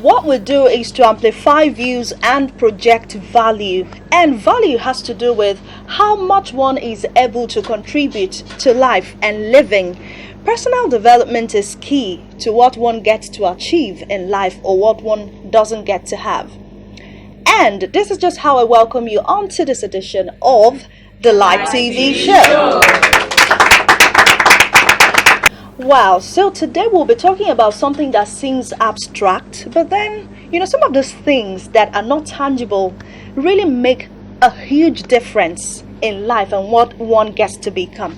What we do is to amplify views and project value. And value has to do with how much one is able to contribute to life and living. Personal development is key to what one gets to achieve in life or what one doesn't get to have. And this is just how I welcome you onto this edition of the Live TV Show. Wow, so today we'll be talking about something that seems abstract, but then, some of those things that are not tangible really make a huge difference in life and what one gets to become.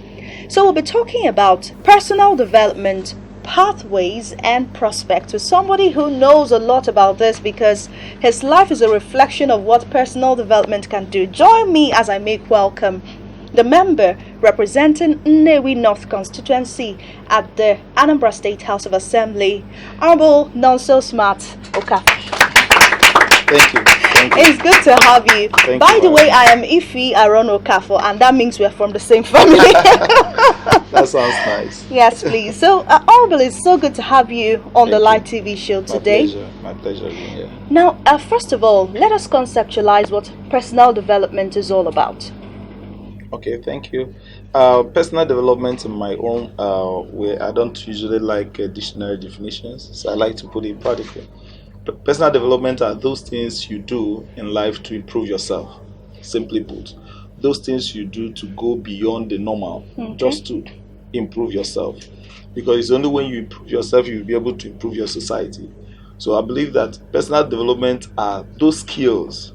So we'll be talking about personal development, pathways and prospects with somebody who knows a lot about this because his life is a reflection of what personal development can do. Join me as I make welcome the member representing Nnewi North constituency at the Anambra State House of Assembly, Hon Nonso Okafor. Thank you. It's good to have you. By the way, I am Ife Aron Okafor, and that means we're from the same family. That sounds nice. Yes, please. So, Hon, it's so good to have you on the Live TV show today. My pleasure being here. Now, first of all, let us conceptualize what personal development is all about. Okay, thank you. Personal development in my own way, I don't usually like dictionary definitions, so I like to put it practically. Personal development are those things you do in life to improve yourself, simply put. Those things you do to go beyond the normal, just to improve yourself. Because it's only when you improve yourself, you'll be able to improve your society. So I believe that personal development are those skills,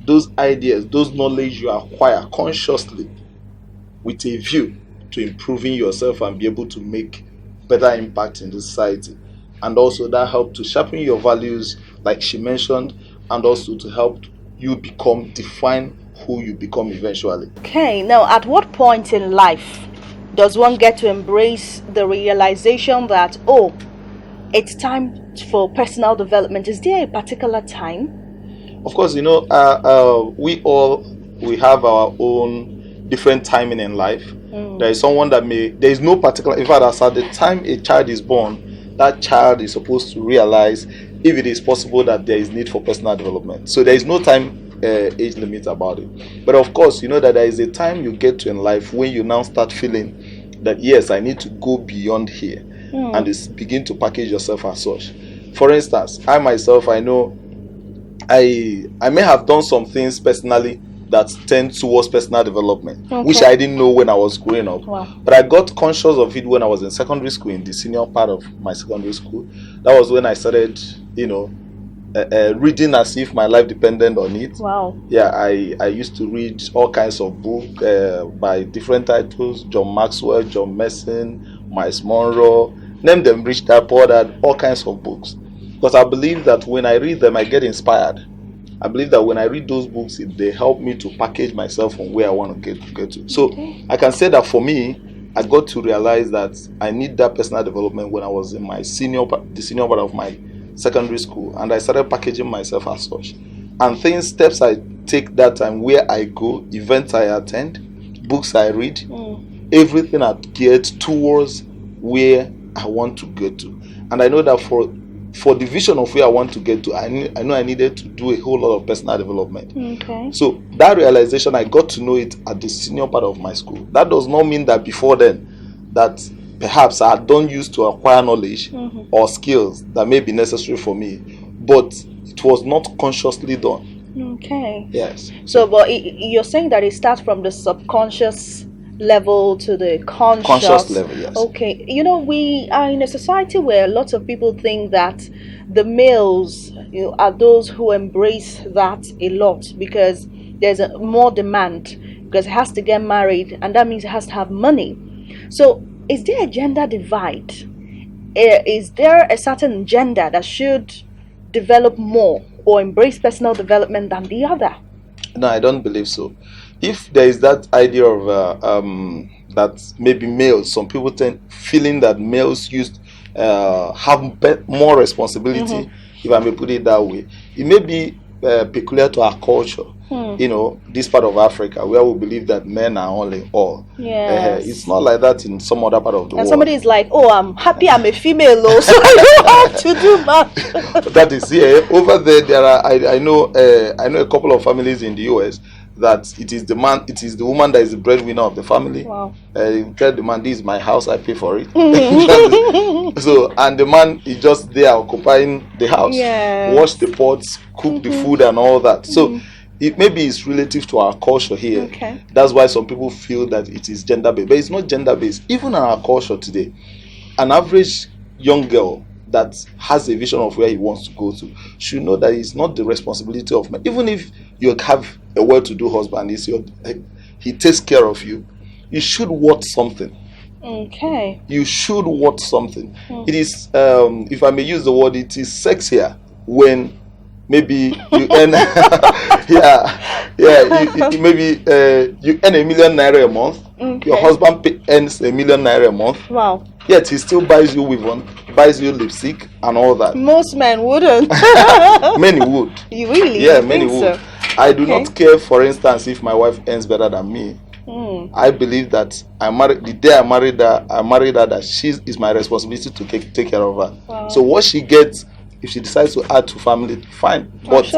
those ideas, those knowledge you acquire consciously with a view to improving yourself and be able to make better impact in the society. And also that help to sharpen your values, like she mentioned, and also to help you define who you become eventually. Okay, now at what point in life does one get to embrace the realization that, it's time for personal development? Is there a particular time? Of course, we have our own different timing in life. There is someone there is no particular, in fact, as at the time a child is born, that child is supposed to realize if it is possible that there is need for personal development. So there is no time age limit about it. But of course, that there is a time you get to in life when you now start feeling that, yes, I need to go beyond here and begin to package yourself as such. For instance, I myself, I know I may have done some things personally that tend towards personal development, which I didn't know when I was growing up. Wow. But I got conscious of it when I was in secondary school, in the senior part of my secondary school. That was when I started, reading as if my life depended on it. Wow. Yeah, I used to read all kinds of books by different titles: John Maxwell, John Mason, Miles Monroe, name them, Rich Dad Poor Dad, all kinds of books. Because I believe that when I read them, I get inspired. I believe that when I read those books, they help me to package myself from where I want to get to. So I can say that for me, I got to realize that I need that personal development when I was in the senior part of my secondary school, and I started packaging myself as such. And steps I take that time, where I go, events I attend, books I read, everything are geared towards where I want to get to. And I know that for the vision of where I want to get to, I know I needed to do a whole lot of personal development. Okay. So that realization, I got to know it at the senior part of my school. That does not mean that before then, that perhaps I had done used to acquire knowledge or skills that may be necessary for me, but it was not consciously done. Okay. Yes. So, but you're saying that it starts from the subconscious level to the conscious level, yes. Okay. We are in a society where lots of people think that the males are those who embrace that a lot because there's more demand, because it has to get married, and that means it has to have money. So is there a gender divide? Is there a certain gender that should develop more or embrace personal development than the other? No, I don't believe so. If there is that idea of that maybe males, some people feeling that males have more responsibility, if I may put it that way. It may be peculiar to our culture. this part of Africa where we believe that men are only all. Yes. It's not like that in some other part of the world. And somebody is like, oh, I'm happy I'm a female, though, so I don't have to do much. That is, over there are, I know a couple of families in the US that it is the woman that is the breadwinner of the family. Wow. You tell the man, this is my house, I pay for it. So, and the man is just there occupying the house, wash the pots, cook the food and all that. So it maybe it's relative to our culture here. Okay. That's why some people feel that it is gender based, but it's not gender based. Even in our culture today, an average young girl that has a vision of where he wants to go to should know that it's not the responsibility of men. Even if you have a well-to-do husband, he takes care of you, you should want something. Okay. You should want something. It is, if I may use the word, it is sexier when maybe you earn, maybe you earn #1 million a month. Okay. Your husband earns #1 million a month. Wow. Yet he still buys you weave-on, buys you lipstick and all that. Most men wouldn't. Many would. You really? Yeah, you many would. So? I do not care, for instance, if my wife earns better than me. I believe that the day I married her, that she is my responsibility to take care of her. Wow. So what she gets, if she decides to add to family, fine. But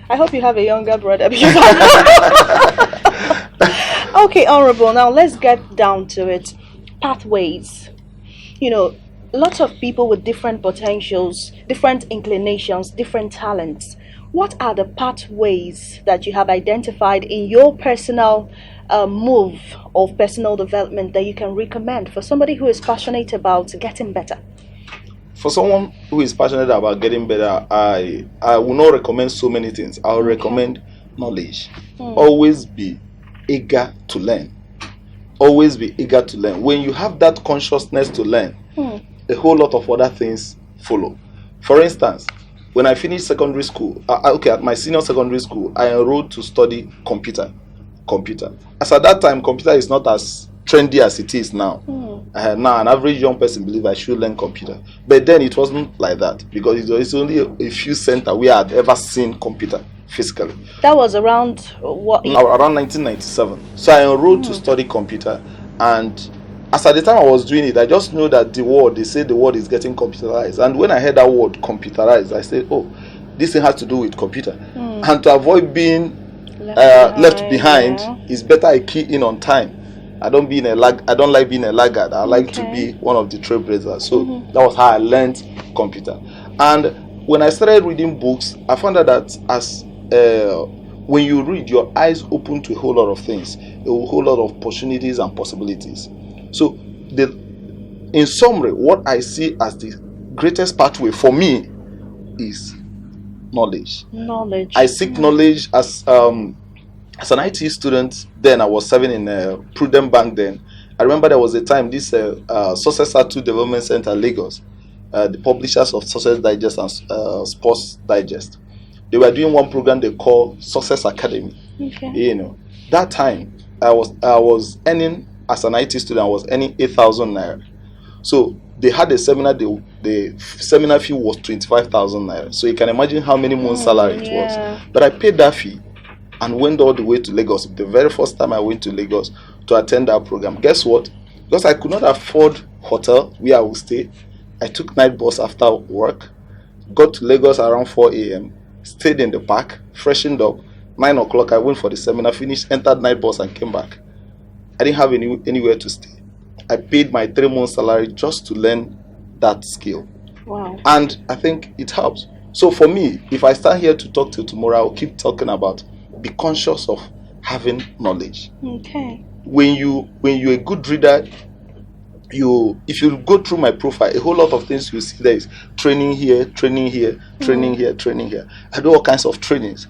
I hope you have a younger brother. Okay, Honorable. Now let's get down to it. Pathways. Lots of people with different potentials, different inclinations, different talents. What are the pathways that you have identified in your personal move of personal development that you can recommend for somebody who is passionate about getting better? For someone who is passionate about getting better, I will not recommend so many things. I will recommend knowledge. Always be eager to learn. Always be eager to learn. When you have that consciousness to learn, a whole lot of other things follow. For instance, when I finished secondary school, at my senior secondary school, I enrolled to study computer. As at that time, computer is not as trendy as it is now. Now, an average young person believes I should learn computer. But then it wasn't like that, because it's only a few centers where I had ever seen computer physically. That was around what? Around 1997. So I enrolled to study computer, and as at the time I was doing it, I just knew that they say the world is getting computerized. And when I heard that word computerized, I said, oh, this thing has to do with computer. And to avoid being left behind, it's better I key in on time. I don't like being a laggard. I like to be one of the trailblazers. So that was how I learned computer. And when I started reading books, I found out that when you read, your eyes open to a whole lot of things, a whole lot of opportunities and possibilities. So, in summary, what I see as the greatest pathway for me is knowledge. Knowledge. I seek knowledge as an IT student. Then I was serving in Prudent Bank. Then I remember there was a time this Success 2 Development Center, Lagos, the publishers of Success Digest and Sports Digest, they were doing one program they call Success Academy. Okay. That time I was earning, as an IT student, I was earning 8,000 naira. So they had a seminar. The seminar fee was 25,000 naira. So you can imagine how many months' salary it was. But I paid that fee and went all the way to Lagos. The very first time I went to Lagos to attend that program, guess what? Because I could not afford hotel where I would stay, I took night bus after work, got to Lagos around 4 a.m., stayed in the park, freshened up. 9 o'clock, I went for the seminar, finished, entered night bus and came back. I didn't have anywhere to stay. I paid my 3 months salary just to learn that skill. Wow. And I think it helps. So for me, if I stand here to talk to you tomorrow, I'll keep talking about be conscious of having knowledge. Okay. When you're a good reader, if you go through my profile, a whole lot of things you see there is training here, training here, training here, training here. I do all kinds of trainings,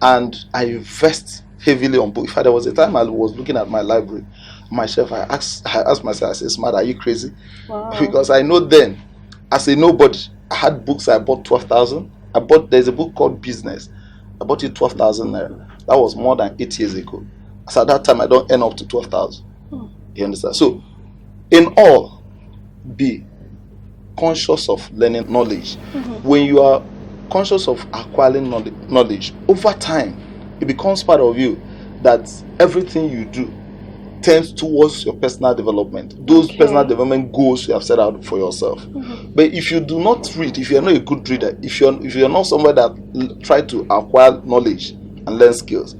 and I invest heavily on books. In fact, there was a time I was looking at my library myself. I asked myself, I said, "Smart, are you crazy?" Wow. Because I know then, as a nobody, I had books I bought 12,000. There's a book called Business. I bought it 12,000 naira. That was more than 8 years ago. So at that time, I don't earn up to 12,000. You understand? So, in all, be conscious of learning knowledge. When you are conscious of acquiring knowledge, over time, it becomes part of you, that everything you do tends towards your personal development, those personal development goals you have set out for yourself. But if you do not read, if you're not a good reader, if you're not somebody that try to acquire knowledge and learn skills,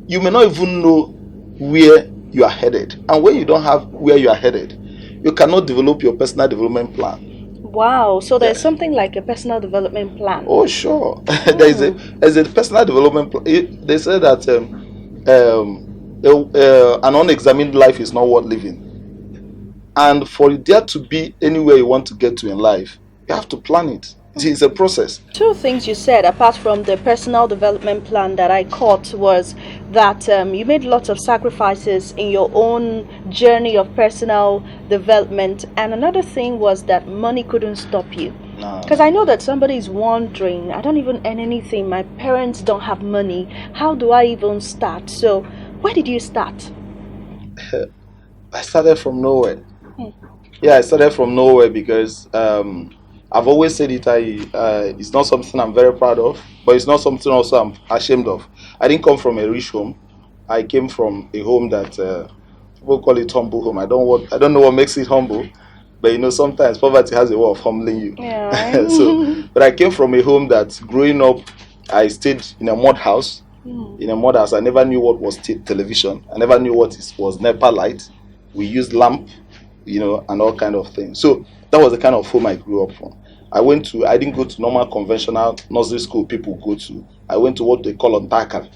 you may not even know where you are headed. And when you don't have where you are headed, you cannot develop your personal development plan. Wow, so there's something like a personal development plan. Oh, sure. There's a personal development plan. They say that an unexamined life is not worth living. And for there to be anywhere you want to get to in life, you have to plan it. It's a process. Two things you said, apart from the personal development plan, that I caught was that you made lots of sacrifices in your own journey of personal development. And another thing was that money couldn't stop you. Because I know that somebody is wondering, I don't even earn anything. My parents don't have money. How do I even start? So where did you start? I started from nowhere. Yeah, I started from nowhere because I've always said it. It's not something I'm very proud of, but it's not something also I'm ashamed of. I didn't come from a rich home. I came from a home that people call it humble home. I don't know what makes it humble, but sometimes poverty has a way of humbling you. Yeah. But I came from a home that, growing up, I stayed in a mud house. In a mud house, I never knew what was television. I never knew what was NEPA light. We used lamp, and all kind of things. So that was the kind of home I grew up from. I didn't go to normal conventional nursery school people go to. I went to what they call Ontaka.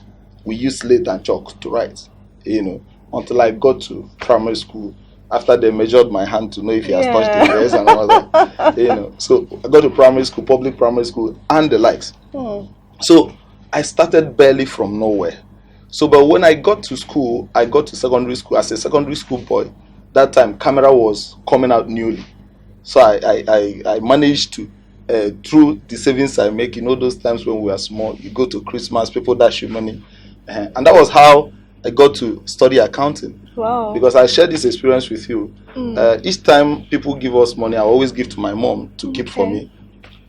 We used slate and chalk to write, until I got to primary school. After they measured my hand to know if he has touched the grass and all that, So I got to primary school, public primary school, and the likes. So I started barely from nowhere. So, but when I got to school, I got to secondary school. As a secondary school boy, that time camera was coming out newly. So I managed to, through the savings I make, those times when we were small, you go to Christmas, people dash you money. And that was how I got to study accounting. Wow. Because I shared this experience with you. Each time people give us money, I always give to my mom to keep for me.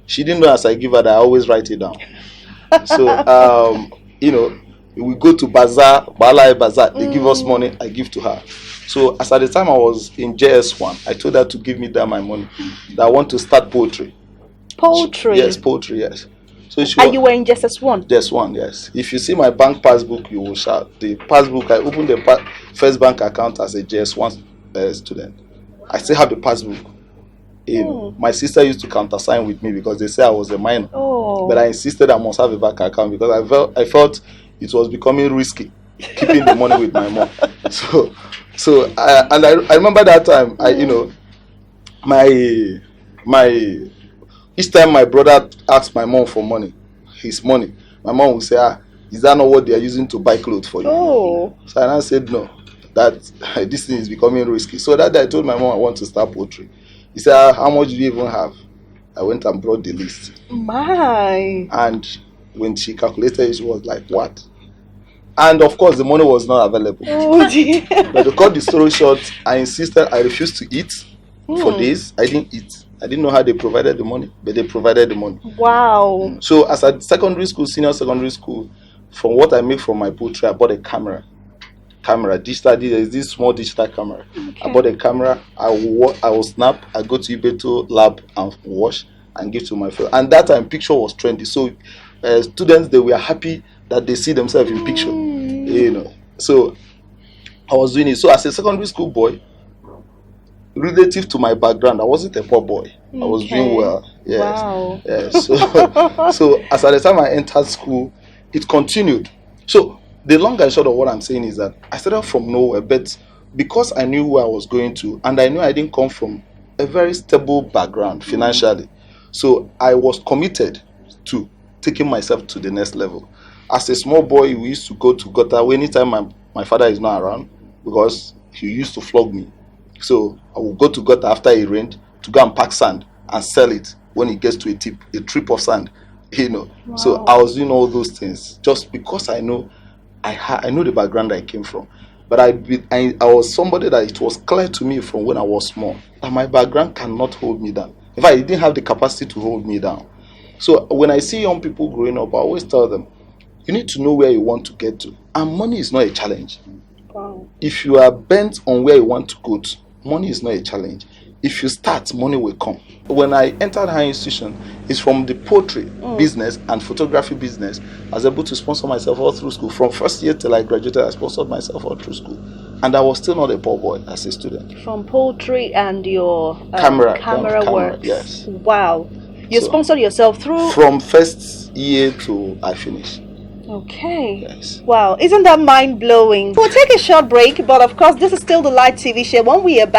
She didn't know as I give her that I always write it down. So, we go to bazaar, they give us money, I give to her. So as at the time I was in JS1, I told her to give me my money, that I want to start poetry. Poetry? Yes, poetry, yes. So you were in JS1? JS1, yes. If you see my bank passbook, you will shout. The passbook, I opened the first bank account as a JS1 student. I still have the passbook. My sister used to countersign with me because they say I was a minor. But I insisted I must have a bank account because I felt it was becoming risky keeping the money with my mom. So I remember that time. Each time my brother asked my mom for his money, my mom would say, is that not what they are using to buy clothes for you? So I said no, that this thing is becoming risky. So that day I told my mom I want to start poetry. He said, how much do you even have? I went and brought the list. And when she calculated it, she was like, what? And of course, the money was not available. But to cut the story short, I insisted. I refused to eat for days. I didn't eat. I didn't know how they provided the money, but they provided the money. Wow. So as at secondary school, senior secondary school, from what I make from my poetry, I bought a camera, digital. There's this small digital camera. I bought a camera. I will snap. I go to Ibeto lab and wash and give to my friend. And that time, picture was trendy. So students, they were happy that they see themselves in picture. So I was doing it. So as a secondary school boy, relative to my background, I wasn't a poor boy. I was doing well. Yes. Wow. Yes. So as at the time I entered school, it continued. So the long and short of what I'm saying is that I started from nowhere, but because I knew where I was going to, and I knew I didn't come from a very stable background financially, so I was committed to taking myself to the next level. As a small boy, we used to go to gutter anytime my father is not around, because he used to flog me. So I would go to gutter after it rained to go and pack sand and sell it when it gets to a trip of sand. Wow. So I was doing all those things just because I know the background I came from. But I was somebody that it was clear to me from when I was small that my background cannot hold me down. In fact, it didn't have the capacity to hold me down. So when I see young people growing up, I always tell them, You need to know where you want to get to. And money is not a challenge. Wow. If you are bent on where you want to go to, money is not a challenge. If you start, money will come. When I entered higher institution, it's from the poetry business and photography business. I was able to sponsor myself all through school. From first year till I graduated, I sponsored myself all through school. And I was still not a poor boy as a student. From poetry and your camera work. Yes. Wow. You sponsored yourself through? From first year to I finished. Okay. Yes. Wow. Isn't that mind-blowing? We'll take a short break, but of course, this is still the Light TV show. When we are back,